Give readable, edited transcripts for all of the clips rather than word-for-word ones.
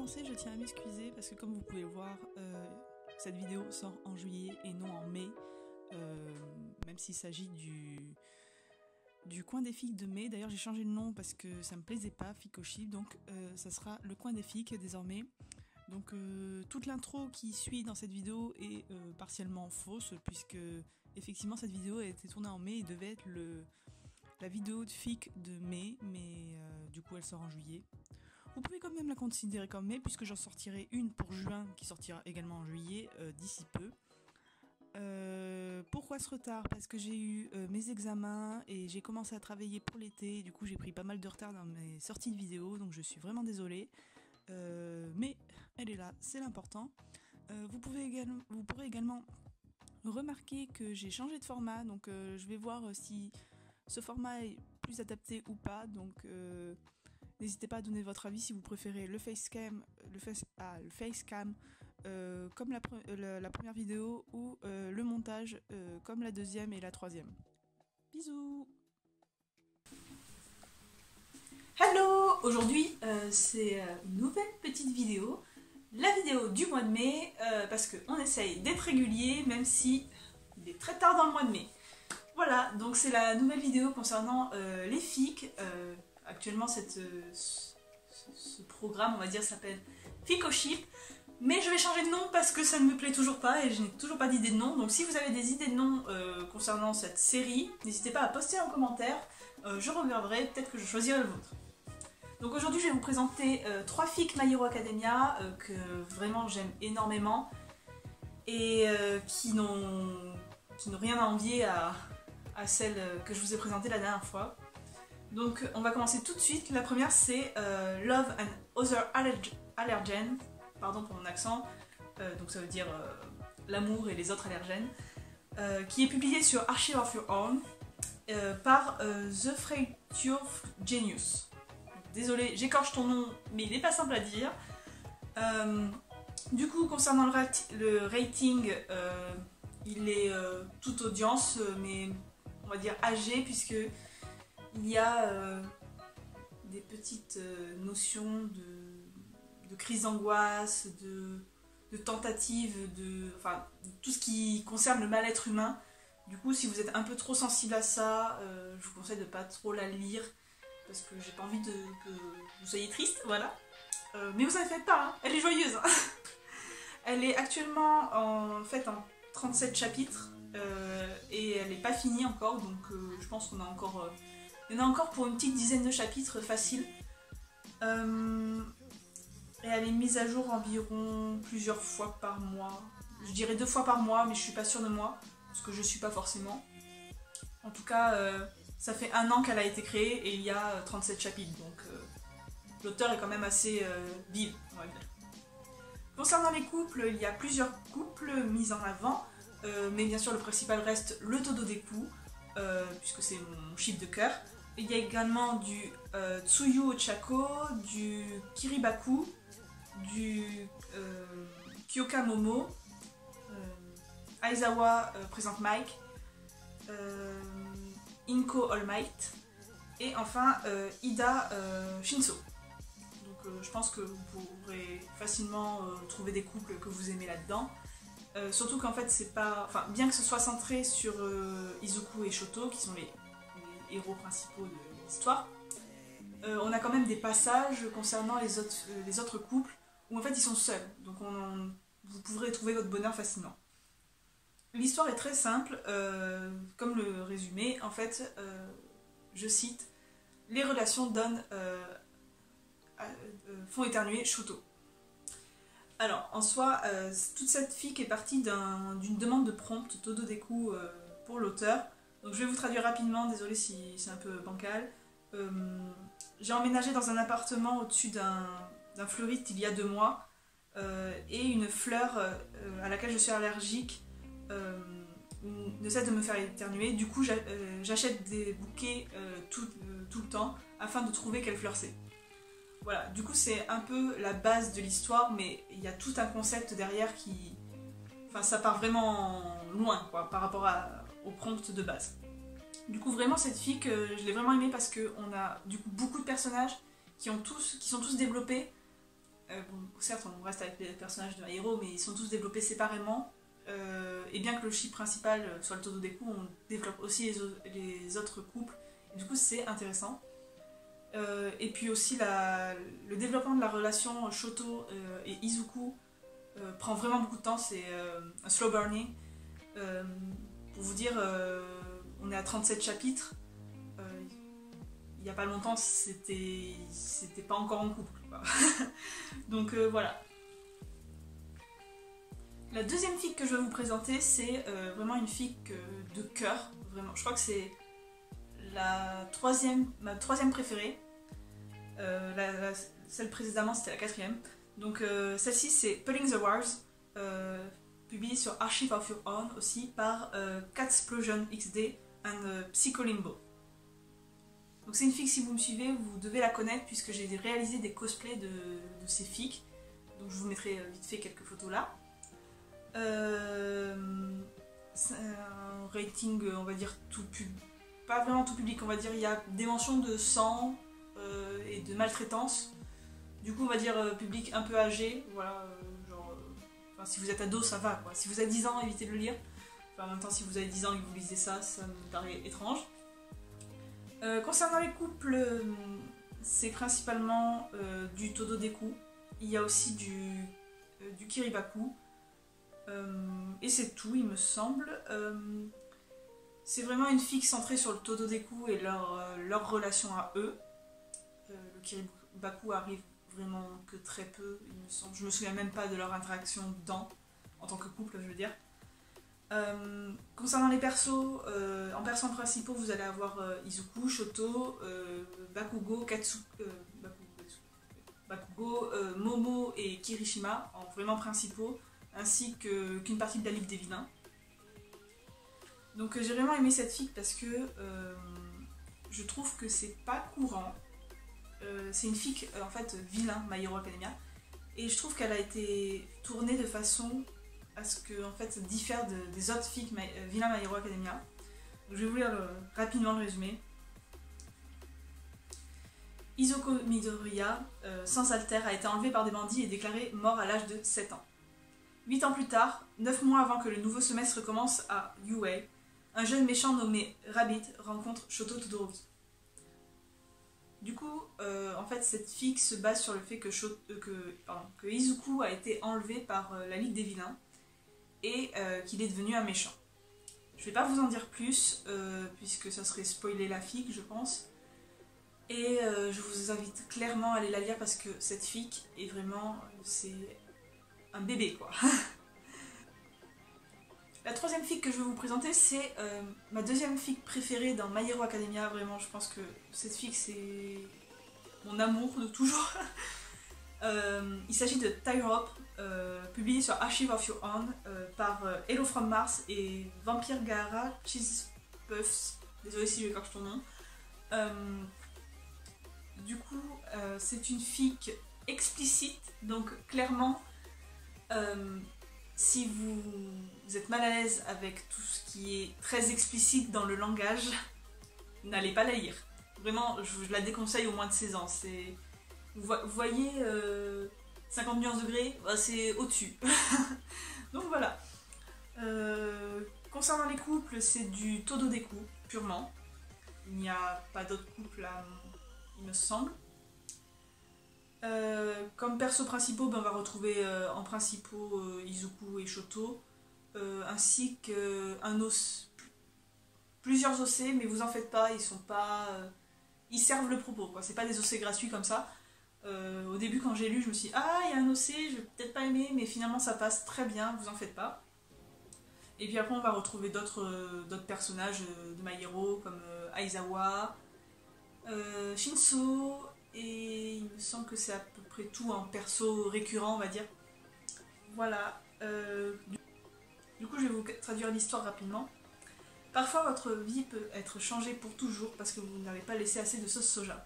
commencer, je tiens à m'excuser parce que comme vous pouvez le voir, cette vidéo sort en juillet et non en mai, même s'il s'agit du coin des fics de mai. D'ailleurs j'ai changé le nom parce que ça me plaisait pas, Ficochip, donc ça sera le coin des fics désormais. Donc toute l'intro qui suit dans cette vidéo est partiellement fausse puisque effectivement cette vidéo a été tournée en mai et devait être la vidéo de fic de mai, mais du coup elle sort en juillet. Vous pouvez quand même la considérer comme mai puisque j'en sortirai une pour juin qui sortira également en juillet d'ici peu. Pourquoi ce retard? Parce que j'ai eu mes examens et j'ai commencé à travailler pour l'été, du coup j'ai pris pas mal de retard dans mes sorties de vidéos, donc je suis vraiment désolée. Mais elle est là, c'est l'important. Vous pourrez également remarquer que j'ai changé de format, donc je vais voir si ce format est plus adapté ou pas, donc n'hésitez pas à donner votre avis si vous préférez le facecam, comme la première vidéo ou le montage comme la deuxième et la troisième. Bisous! Hello! Aujourd'hui c'est une nouvelle petite vidéo, la vidéo du mois de mai, parce qu'on essaye d'être régulier même si il est très tard dans le mois de mai. Voilà, donc c'est la nouvelle vidéo concernant les fics. Actuellement ce programme, on va dire, s'appelle Ficochip, mais je vais changer de nom parce que ça ne me plaît toujours pas et je n'ai toujours pas d'idée de nom. Donc si vous avez des idées de nom concernant cette série, n'hésitez pas à poster en commentaire, je regarderai, peut-être que je choisirai le vôtre. Donc aujourd'hui je vais vous présenter 3 fics My Hero Academia que vraiment j'aime énormément et qui n'ont rien à envier à celle que je vous ai présentée la dernière fois. Donc on va commencer tout de suite. La première c'est Love and Other Allergens, pardon pour mon accent, donc ça veut dire l'amour et les autres allergènes, qui est publié sur Archive of Your Own par The Freytjof Genius. Désolée, j'écorche ton nom, mais il n'est pas simple à dire. Du coup, concernant le rating, il est toute audience, mais on va dire âgé, puisque il y a des petites notions de crise d'angoisse, de tentative, enfin tout ce qui concerne le mal-être humain. Du coup, si vous êtes un peu trop sensible à ça, je vous conseille de pas trop la lire, parce que j'ai pas envie que vous soyez triste, voilà. Mais vous en faites pas, hein, elle est joyeuse. Hein. Elle est actuellement en 37 chapitres, et elle n'est pas finie encore, donc je pense qu'on a encore... il y en a encore pour une petite dizaine de chapitres facile. Et elle est mise à jour environ plusieurs fois par mois. Je dirais 2 fois par mois, mais je suis pas sûre de moi, parce que je suis pas forcément. En tout cas, ça fait 1 an qu'elle a été créée et il y a 37 chapitres, donc l'auteur est quand même assez vive, on va dire. Concernant les couples, il y a plusieurs couples mis en avant, mais bien sûr le principal reste le Tododeku, puisque c'est mon chip de cœur. Il y a également du Tsuyu Ochako, du Kiribaku, du Kyoka Momo, Aizawa présente Mike, Inko All Might, et enfin Ida Shinso. Donc je pense que vous pourrez facilement trouver des couples que vous aimez là-dedans. Surtout qu'en fait c'est pas... Enfin, bien que ce soit centré sur Izuku et Shoto, qui sont les héros principaux de l'histoire, on a quand même des passages concernant les autres couples où en fait ils sont seuls, donc vous pourrez trouver votre bonheur facilement. L'histoire est très simple, comme le résumé, en fait, je cite, les relations font éternuer Shoto. Alors, en soi, toute cette fic est partie d'une demande de prompt Tododeku pour l'auteur. Donc je vais vous traduire rapidement, désolé si c'est un peu bancal. J'ai emménagé dans un appartement au-dessus d'un fleuriste il y a 2 mois, et une fleur à laquelle je suis allergique ne cesse de me faire éternuer. Du coup, j'achète des bouquets tout le temps afin de trouver quelle fleur c'est. Voilà, du coup c'est un peu la base de l'histoire, mais il y a tout un concept derrière qui... Enfin, ça part vraiment loin, quoi, par rapport au prompt de base. Du coup, vraiment, cette fic, je l'ai vraiment aimée parce qu'on a du coup beaucoup de personnages qui sont tous développés Bon, certes, on reste avec les personnages de My Hero, mais ils sont tous développés séparément. Et bien que le ship principal soit le Todo Deku, on développe aussi les autres couples. Et du coup, c'est intéressant. Et puis aussi, le développement de la relation Shoto et Izuku prend vraiment beaucoup de temps. C'est un slow burning. Pour vous dire, on est à 37 chapitres. Il n'y a pas longtemps, c'était pas encore en couple, quoi. Donc voilà. La deuxième fic que je vais vous présenter, c'est vraiment une fic de cœur. Vraiment, je crois que c'est ma troisième préférée. Celle précédemment, c'était la quatrième. Donc celle-ci, c'est Pulling the Wars, publiée sur Archive of Your Own aussi par Catsplosion XD and Psycholimbo. Donc c'est une fic, si vous me suivez, vous devez la connaître puisque j'ai réalisé des cosplays de ces fics. Donc je vous mettrai vite fait quelques photos là. C'est un rating, on va dire, pas vraiment tout public, on va dire, il y a des mentions de sang et de maltraitance. Du coup, on va dire public un peu âgé, voilà, enfin, si vous êtes ado, ça va, quoi. Si vous avez 10 ans, évitez de le lire. Enfin, en même temps, si vous avez 10 ans et que vous lisez ça, ça me paraît étrange. Concernant les couples, c'est principalement du Todo Deku. Il y a aussi du Kiribaku. Et c'est tout, il me semble. C'est vraiment une fic centrée sur le Todo Deku et leur relation à eux. Le Kiribaku arrive vraiment que très peu, il me semble. Je me souviens même pas de leur interaction en tant que couple, je veux dire. Concernant les persos, en personnages principaux, vous allez avoir Izuku, Shoto, Bakugo, Bakugo, Momo et Kirishima en vraiment principaux, ainsi qu'une partie de la Ligue des Vilains. Donc j'ai vraiment aimé cette fic parce que je trouve que c'est pas courant. C'est une fic en fait vilain, My Hero Academia, et je trouve qu'elle a été tournée de façon à ce que en fait, ça diffère des autres fics vilain My Hero Academia. Donc, je vais vous lire rapidement le résumé. Izoko Midoriya, sans alter, a été enlevé par des bandits et déclaré mort à l'âge de 7 ans. 8 ans plus tard, 9 mois avant que le nouveau semestre commence à UA, un jeune méchant nommé Rabbit rencontre Shoto Todoroki. Du coup, en fait, cette fic se base sur le fait que Izuku a été enlevé par la Ligue des Vilains et qu'il est devenu un méchant. Je vais pas vous en dire plus, puisque ça serait spoiler la fic, je pense. Et je vous invite clairement à aller la lire parce que cette fic est vraiment... c'est un bébé, quoi. La troisième fic que je vais vous présenter, c'est ma deuxième fic préférée dans My Hero Academia. Vraiment, je pense que cette fic, c'est mon amour de toujours. Il s'agit de Tie Up, publié sur Archive of Your Own par Hello from Mars et Vampire Gaara Cheesepuffs. Désolée si je écorche ton nom. Du coup, c'est une fic explicite, donc clairement, si vous êtes mal à l'aise avec tout ce qui est très explicite dans le langage, n'allez pas la lire. Vraiment, je la déconseille au moins de 16 ans. Vous voyez 50 nuances degrés, bah, c'est au-dessus. Donc voilà. Concernant les couples, c'est du Todo Deku, purement. Il n'y a pas d'autres couples là, il me semble. Comme persos principaux, ben, on va retrouver en principaux Izuku et Shoto, ainsi que plusieurs OC, mais vous en faites pas, ils sont pas... ils servent le propos, quoi. C'est pas des OC gratuits comme ça. Au début, quand j'ai lu, je me suis dit, ah, il y a un OC, je vais peut-être pas aimer, mais finalement ça passe très bien, vous en faites pas. Et puis après, on va retrouver d'autres personnages de My Hero, comme Aizawa, Shinso, et il me semble que c'est à peu près tout en perso récurrent, on va dire. Voilà. Du coup, je vais vous traduire l'histoire rapidement. Parfois, votre vie peut être changée pour toujours parce que vous n'avez pas laissé assez de sauce soja.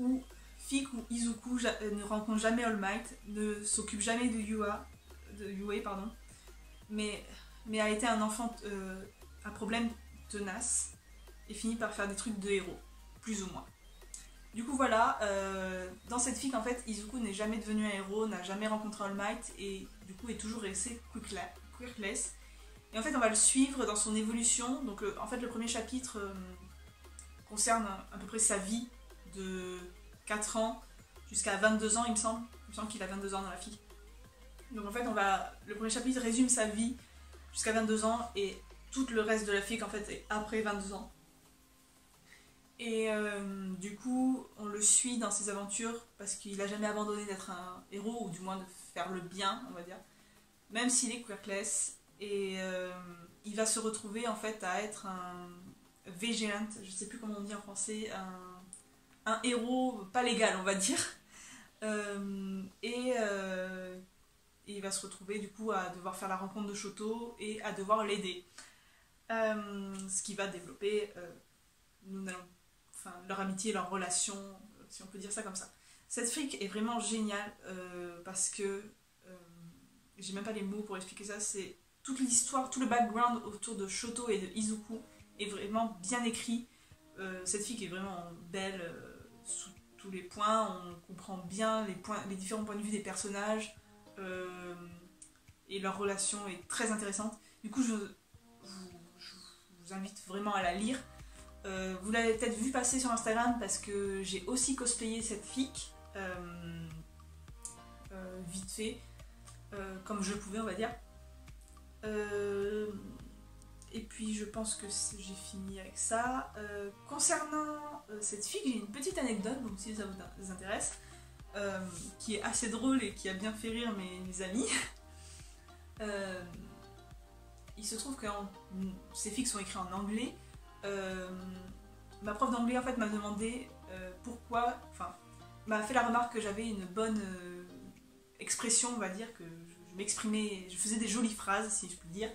Ou Fik ou Izuku ne rencontre jamais All Might, ne s'occupe jamais de Yua, pardon, mais a été un enfant à problème tenace et finit par faire des trucs de héros, plus ou moins. Du coup voilà, dans cette fic en fait, Izuku n'est jamais devenu un héros, n'a jamais rencontré All Might et du coup est toujours resté quirkless. Et en fait on va le suivre dans son évolution, donc en fait le premier chapitre concerne à peu près sa vie de 4 ans jusqu'à 22 ans il me semble qu'il a 22 ans dans la fic. Donc en fait le premier chapitre résume sa vie jusqu'à 22 ans et tout le reste de la fic en fait est après 22 ans. Et du coup, on le suit dans ses aventures parce qu'il a jamais abandonné d'être un héros, ou du moins de faire le bien, on va dire, même s'il est quirkless. Et il va se retrouver en fait à être un vigilant, je sais plus comment on dit en français, un héros pas légal, on va dire. Et il va se retrouver du coup à devoir faire la rencontre de Shoto et à devoir l'aider. Ce qui va développer leur amitié, leur relation, si on peut dire ça comme ça. Cette fic est vraiment géniale parce que j'ai même pas les mots pour expliquer ça. C'est toute l'histoire, tout le background autour de Shoto et de Izuku est vraiment bien écrit. Cette fic est vraiment belle sous tous les points. On comprend bien les différents points de vue des personnages et leur relation est très intéressante. Du coup, je vous invite vraiment à la lire. Vous l'avez peut-être vu passer sur Instagram parce que j'ai aussi cosplayé cette fic vite fait, comme je pouvais on va dire. Et puis je pense que j'ai fini avec ça. Concernant cette fic, j'ai une petite anecdote, donc si ça vous intéresse, qui est assez drôle et qui a bien fait rire mes amis. Il se trouve que ces fics sont écrits en anglais. Ma prof d'anglais en fait m'a demandé pourquoi, enfin m'a fait la remarque que j'avais une bonne expression, on va dire, que je m'exprimais, je faisais des jolies phrases si je puis dire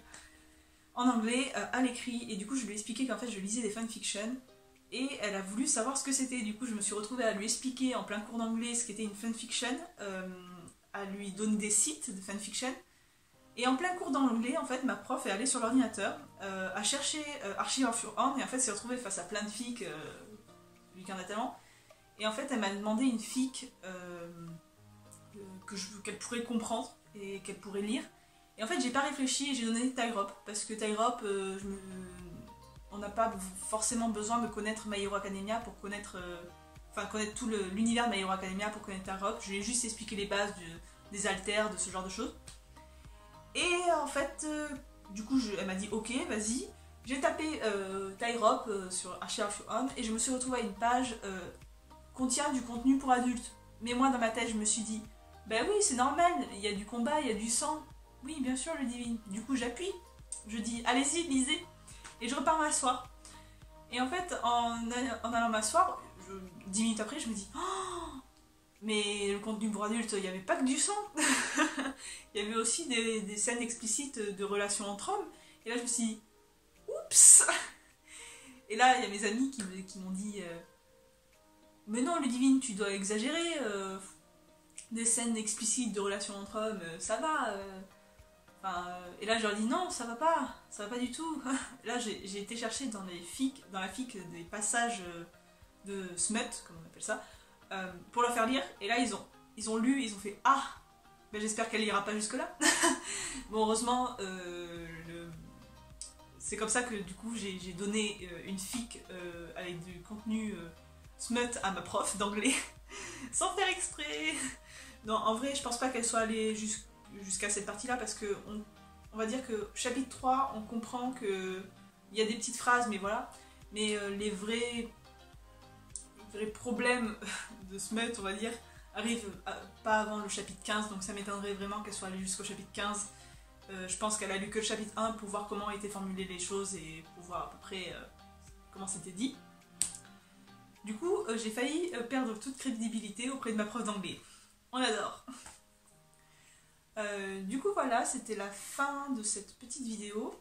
en anglais à l'écrit, et du coup je lui ai expliqué qu'en fait je lisais des fanfictions et elle a voulu savoir ce que c'était. Du coup je me suis retrouvée à lui expliquer en plein cours d'anglais ce qu'était une fanfiction, à lui donner des sites de fanfiction. Et en plein cours d'anglais, en fait, ma prof est allée sur l'ordinateur, a cherché Archive of Your Own, et en fait s'est retrouvée face à plein de fics, vu qu'il y en a tellement. Et en fait, elle m'a demandé une fic qu'elle pourrait comprendre et qu'elle pourrait lire. Et en fait, j'ai pas réfléchi et j'ai donné Tie Drop, parce que Tie Drop, on n'a pas forcément besoin de connaître My Hero Academia pour connaître, connaître tout l'univers de My Hero Academia pour connaître Tie Drop. Je lui ai juste expliqué les bases des alters, de ce genre de choses. Et en fait, du coup, elle m'a dit ok, vas-y. J'ai tapé Tie Drop sur Archive of Your Own et je me suis retrouvée à une page contient du contenu pour adultes. Mais moi, dans ma tête, je me suis dit, bah oui, c'est normal, il y a du combat, il y a du sang. Oui, bien sûr, le divine. Du coup, j'appuie. Je dis, allez-y, lisez. Et je repars m'asseoir. Et en fait, en allant m'asseoir, 10 minutes après, je me dis, oh, mais le contenu pour adultes, il n'y avait pas que du sang. Il y avait aussi des scènes explicites de relations entre hommes. Et là, je me suis dit, oups. Et là, il y a mes amis qui m'ont dit, mais non, Ludivine, tu dois exagérer. Des scènes explicites de relations entre hommes, ça va. Et là, je leur dis, non, ça va pas du tout. Là, j'ai été chercher dans la fic des passages de smut, comme on appelle ça, pour leur faire lire. Et là, ils ont lu, ils ont fait, ah, ben, j'espère qu'elle ira pas jusque là. Bon, heureusement, c'est comme ça que du coup j'ai donné une fic avec du contenu smut à ma prof d'anglais sans faire exprès. Non, en vrai, je pense pas qu'elle soit allée jusqu'à cette partie là, parce que on va dire que chapitre 3 on comprend que il y a des petites phrases, mais voilà. Mais les vrais problèmes de smut, on va dire, arrivent pas avant le chapitre 15, donc ça m'étonnerait vraiment qu'elle soit allée jusqu'au chapitre 15. Je pense qu'elle a lu que le chapitre 1 pour voir comment étaient formulées les choses et pour voir à peu près comment c'était dit. Du coup, j'ai failli perdre toute crédibilité auprès de ma prof d'anglais. On adore. Du coup, voilà, c'était la fin de cette petite vidéo.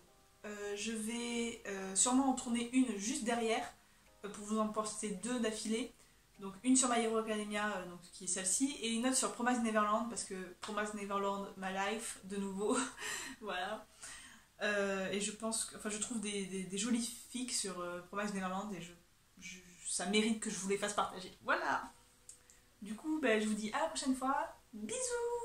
Je vais sûrement en tourner une juste derrière pour vous en poster 2 d'affilée. Donc une sur My Hero Academia, donc, qui est celle-ci, et une autre sur Promised Neverland, parce que Promised Neverland, my life, de nouveau. Voilà. Et je pense que, je trouve des jolies fics sur Promised Neverland, et ça mérite que je vous les fasse partager. Voilà. Du coup, ben, je vous dis à la prochaine fois. Bisous.